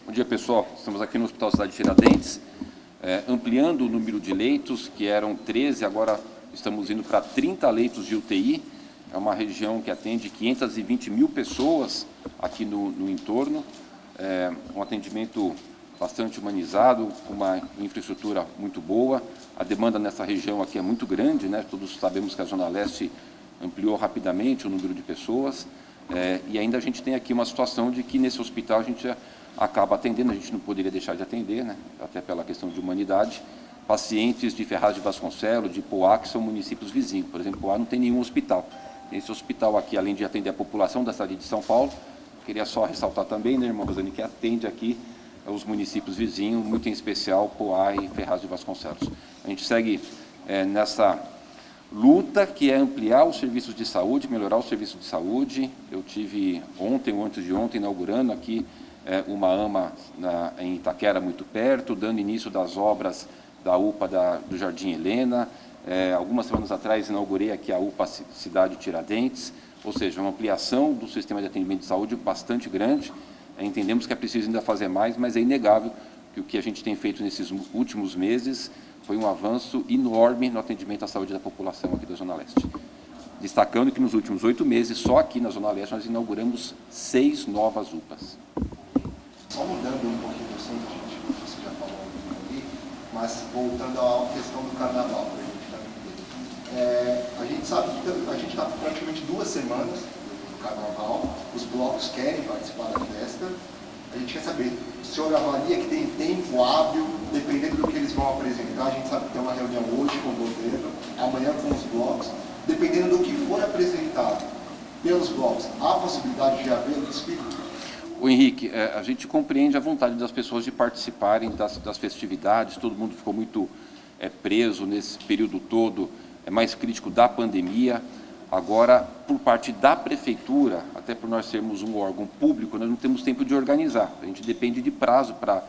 Bom dia, pessoal. Estamos aqui no Hospital Cidade de Tiradentes, ampliando o número de leitos, que eram 13, agora estamos indo para 30 leitos de UTI. É uma região que atende 520 mil pessoas aqui no entorno. Um atendimento bastante humanizado, uma infraestrutura muito boa. A demanda nessa região aqui é muito grande, né? Todos sabemos que a Zona Leste ampliou rapidamente o número de pessoas. E ainda a gente tem aqui uma situação de que nesse hospital a gente acaba atendendo, a gente não poderia deixar de atender, né? Até pela questão de humanidade, pacientes de Ferraz de Vasconcelos, de Poá, que são municípios vizinhos. Por exemplo, Poá não tem nenhum hospital. Esse hospital aqui, além de atender a população da cidade de São Paulo, queria só ressaltar também, né, irmã Rosane, que atende aqui os municípios vizinhos, muito em especial Poá e Ferraz de Vasconcelos. A gente segue nessa luta, que é ampliar os serviços de saúde, melhorar os serviços de saúde. Eu tive ontem ou antes de ontem inaugurando aqui uma AMA em Itaquera, muito perto, dando início das obras da UPA do Jardim Helena. Algumas semanas atrás inaugurei aqui a UPA Cidade Tiradentes, ou seja, uma ampliação do sistema de atendimento de saúde bastante grande. Entendemos que é preciso ainda fazer mais, mas é inegável que o que a gente tem feito nesses últimos meses foi um avanço enorme no atendimento à saúde da população aqui da Zona Leste. Destacando que nos últimos 8 meses, só aqui na Zona Leste, nós inauguramos 6 novas UPAs. Só mudando um pouquinho do assunto, você já falou um pouquinho ali, mas voltando à questão do carnaval, para a gente também entender. A gente sabe que a gente está praticamente 2 semanas do carnaval, os blocos querem participar da festa. A gente quer saber, o senhor avalia que tem tempo hábil, dependendo do que eles vão apresentar? A gente sabe que tem uma reunião hoje com o governo, amanhã com os blocos. Dependendo do que for apresentado pelos blocos, há possibilidade de haver desfile? O Henrique, a gente compreende a vontade das pessoas de participarem das festividades. Todo mundo ficou muito preso nesse período todo, mais crítico da pandemia. Agora, por parte da prefeitura, até por nós sermos um órgão público, nós não temos tempo de organizar. A gente depende de prazo para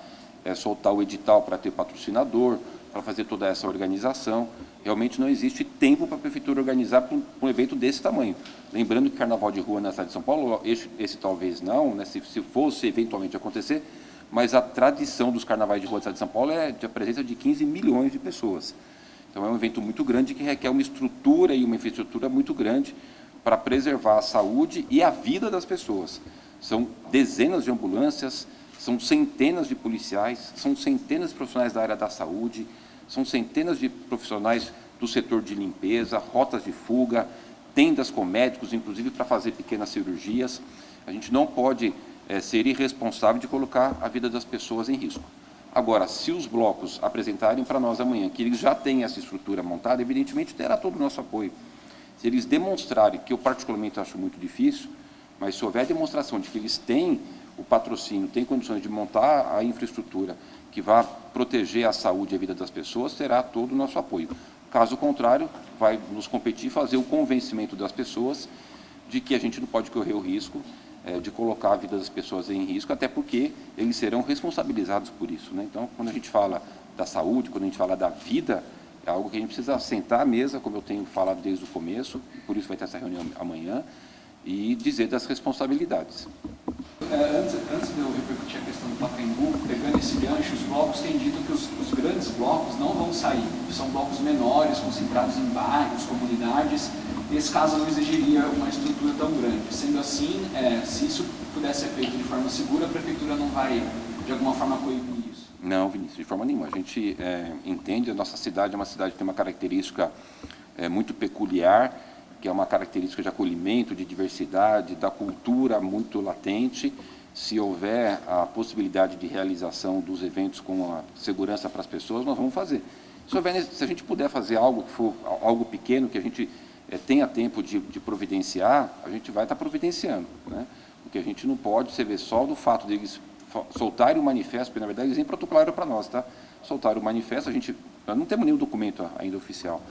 soltar o edital, para ter patrocinador, para fazer toda essa organização. Realmente não existe tempo para a prefeitura organizar para um evento desse tamanho. Lembrando que Carnaval de Rua na cidade de São Paulo, esse talvez não, né, se fosse eventualmente acontecer, mas a tradição dos carnavais de rua da cidade de São Paulo é de presença de 15 milhões de pessoas. Então é um evento muito grande que requer uma estrutura e uma infraestrutura muito grande para preservar a saúde e a vida das pessoas. São dezenas de ambulâncias, são centenas de policiais, são centenas de profissionais da área da saúde, são centenas de profissionais do setor de limpeza, rotas de fuga, tendas com médicos, inclusive para fazer pequenas cirurgias. A gente não pode ser irresponsável de colocar a vida das pessoas em risco. Agora, se os blocos apresentarem para nós amanhã que eles já têm essa estrutura montada, evidentemente terá todo o nosso apoio. Se eles demonstrarem, que eu particularmente acho muito difícil, mas se houver demonstração de que eles têm o patrocínio, têm condições de montar a infraestrutura que vá proteger a saúde e a vida das pessoas, terá todo o nosso apoio. Caso contrário, vai nos competir fazer o convencimento das pessoas de que a gente não pode correr o risco de colocar a vida das pessoas em risco, até porque eles serão responsabilizados por isso, né? Então, quando a gente fala da saúde, quando a gente fala da vida, é algo que a gente precisa sentar à mesa, como eu tenho falado desde o começo, por isso vai ter essa reunião amanhã, e dizer das responsabilidades. Antes de eu repercutir a questão do Pacaembu, pegando esse gancho, os blocos têm dito que os grandes blocos não vão sair. São blocos menores, concentrados em bairros, comunidades. Nesse caso, não exigiria uma estrutura tão grande. Sendo assim, se isso pudesse ser feito de forma segura, a prefeitura não vai, de alguma forma, coibir isso? Não, Vinícius, de forma nenhuma. A gente entende, a nossa cidade é uma cidade que tem uma característica muito peculiar, que é uma característica de acolhimento, de diversidade, da cultura muito latente. Se houver a possibilidade de realização dos eventos com a segurança para as pessoas, nós vamos fazer. Se a gente puder fazer algo que for algo pequeno, que a gente tenha tempo de providenciar, a gente vai estar providenciando, né? O que a gente não pode, você vê só do fato de eles soltarem o manifesto, porque na verdade eles nem protocolaram para nós, tá? Soltaram o manifesto, nós não temos nenhum documento ainda oficial.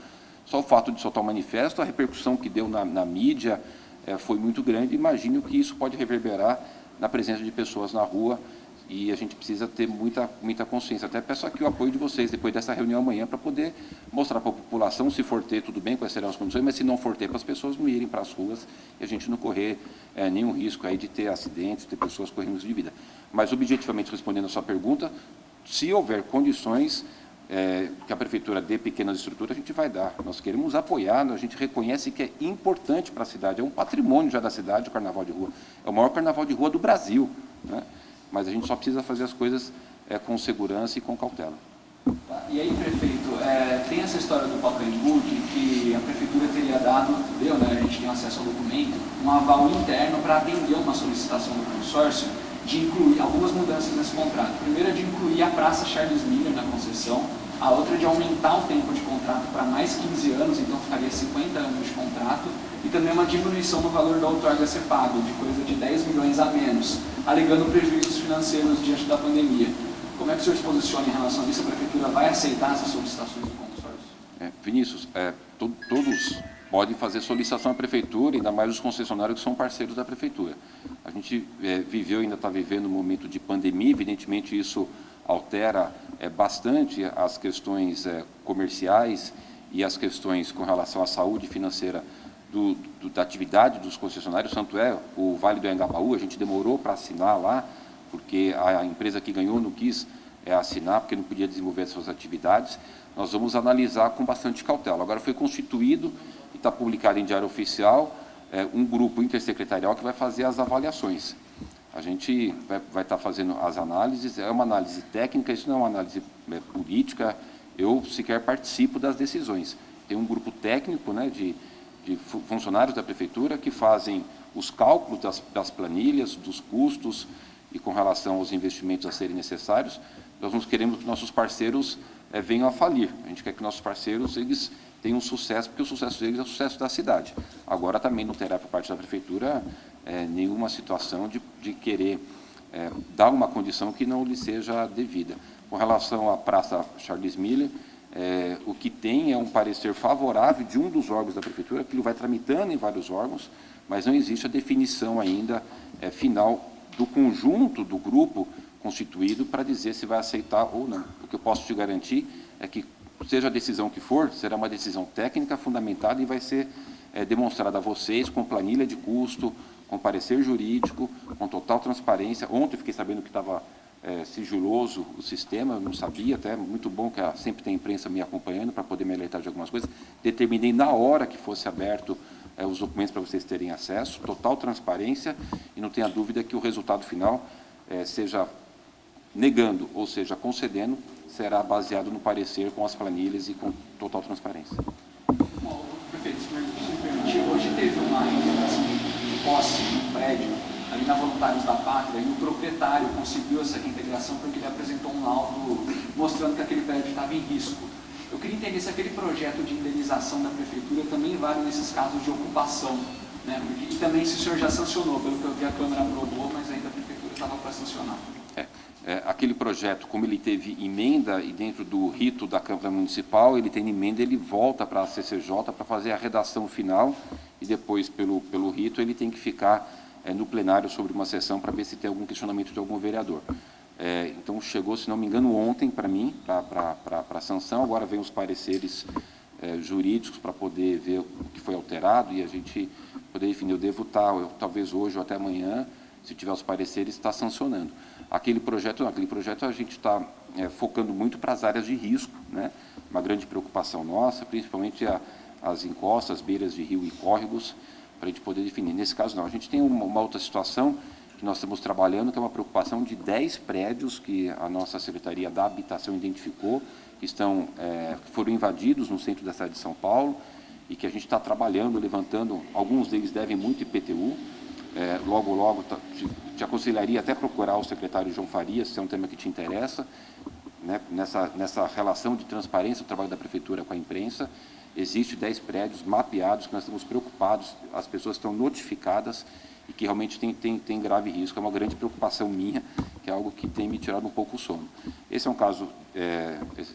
Só o fato de soltar o manifesto, a repercussão que deu na mídia foi muito grande. Imagino que isso pode reverberar na presença de pessoas na rua, e a gente precisa ter muita consciência. Até peço aqui o apoio de vocês depois dessa reunião amanhã para poder mostrar para a população, se for ter, tudo bem, quais serão as condições, mas se não for ter, para as pessoas não irem para as ruas e a gente não correr nenhum risco aí de ter acidentes, ter pessoas correndo risco de vida. Mas, objetivamente, respondendo a sua pergunta, se houver condições que a Prefeitura dê pequenas estruturas, a gente vai dar. Nós queremos apoiar, a gente reconhece que é importante para a cidade, é um patrimônio já da cidade, o Carnaval de Rua. É o maior Carnaval de Rua do Brasil, né? Mas a gente só precisa fazer as coisas com segurança e com cautela. E aí, prefeito, tem essa história do Pacaembu de que a Prefeitura teria dado, a gente tem acesso ao documento, um aval interno para atender uma solicitação do consórcio de incluir algumas mudanças nesse contrato. A primeira, de incluir a Praça Charles Miller na concessão, a outra de aumentar o tempo de contrato para mais 15 anos, então ficaria 50 anos de contrato, e também uma diminuição no valor da outorga a ser pago, de coisa de 10 milhões a menos, alegando prejuízos financeiros diante da pandemia. Como é que o senhor se posiciona em relação a isso? A Prefeitura vai aceitar essas solicitações do consórcio? Vinícius, todos podem fazer solicitação à Prefeitura, ainda mais os concessionários que são parceiros da Prefeitura. A gente viveu, ainda está vivendo um momento de pandemia, evidentemente isso altera bastante as questões comerciais e as questões com relação à saúde financeira da atividade dos concessionários, tanto o Vale do Anhangabaú, a gente demorou para assinar lá, porque a empresa que ganhou não quis assinar, porque não podia desenvolver as suas atividades. Nós vamos analisar com bastante cautela. Agora foi constituído e está publicado em Diário Oficial um grupo intersecretarial que vai fazer as avaliações. A gente vai estar fazendo as análises, é uma análise técnica, isso não é uma análise política, eu sequer participo das decisões. Tem um grupo técnico, né, de funcionários da Prefeitura que fazem os cálculos das planilhas, dos custos e com relação aos investimentos a serem necessários. Nós não queremos que nossos parceiros venham a falir. A gente quer que nossos parceiros eles tenham sucesso, porque o sucesso deles é o sucesso da cidade. Agora também não terá por parte da Prefeitura nenhuma situação de querer dar uma condição que não lhe seja devida. Com relação à Praça Charles Miller, o que tem é um parecer favorável de um dos órgãos da Prefeitura, aquilo vai tramitando em vários órgãos, mas não existe a definição ainda final do conjunto do grupo constituído para dizer se vai aceitar ou não. O que eu posso te garantir é que, seja a decisão que for, será uma decisão técnica fundamentada e vai ser demonstrada a vocês com planilha de custo, com parecer jurídico, com total transparência. Ontem eu fiquei sabendo que estava sigiloso o sistema, eu não sabia, até muito bom que sempre tem imprensa me acompanhando para poder me alertar de algumas coisas. Determinei na hora que fosse aberto os documentos para vocês terem acesso, total transparência, e não tenha dúvida que o resultado final, seja negando ou seja concedendo, será baseado no parecer com as planilhas e com total transparência. Bom, prefeito, se me permitir, hoje teve uma integração de posse no prédio, ali na Voluntários da Pátria, e o proprietário conseguiu essa integração porque ele apresentou um laudo mostrando que aquele prédio estava em risco. Eu queria entender se aquele projeto de indenização da Prefeitura também vale nesses casos de ocupação, né? E também se o senhor já sancionou, pelo que eu vi a Câmara aprovou, mas ainda a Prefeitura estava para sancionar. Aquele projeto, como ele teve emenda e dentro do rito da Câmara Municipal, ele tem emenda, ele volta para a CCJ para fazer a redação final e depois, pelo rito, ele tem que ficar no plenário sobre uma sessão para ver se tem algum questionamento de algum vereador. Então, chegou, se não me engano, ontem para mim, para a sanção, agora vem os pareceres jurídicos para poder ver o que foi alterado e a gente poder definir. Eu devo estar, talvez hoje ou até amanhã, se tiver os pareceres, está sancionando. Aquele projeto a gente está focando muito para as áreas de risco, né? Uma grande preocupação nossa, principalmente as encostas, beiras de rio e córregos, para a gente poder definir. Nesse caso, não. A gente tem uma outra situação que nós estamos trabalhando, que é uma preocupação de 10 prédios que a nossa Secretaria da Habitação identificou, que foram invadidos no centro da cidade de São Paulo, e que a gente está trabalhando, levantando, alguns deles devem muito IPTU. Logo, te aconselharia até procurar o secretário João Farias, se é um tema que te interessa, né? Nessa relação de transparência do trabalho da Prefeitura com a imprensa. Existe 10 prédios mapeados que nós estamos preocupados, as pessoas estão notificadas e que realmente tem grave risco. É uma grande preocupação minha, que é algo que tem me tirado um pouco o sono. Esse é um caso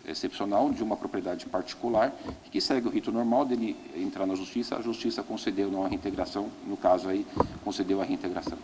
excepcional de uma propriedade particular que segue o rito normal dele entrar na justiça, a justiça concedeu não a reintegração, no caso aí, concedeu a reintegração.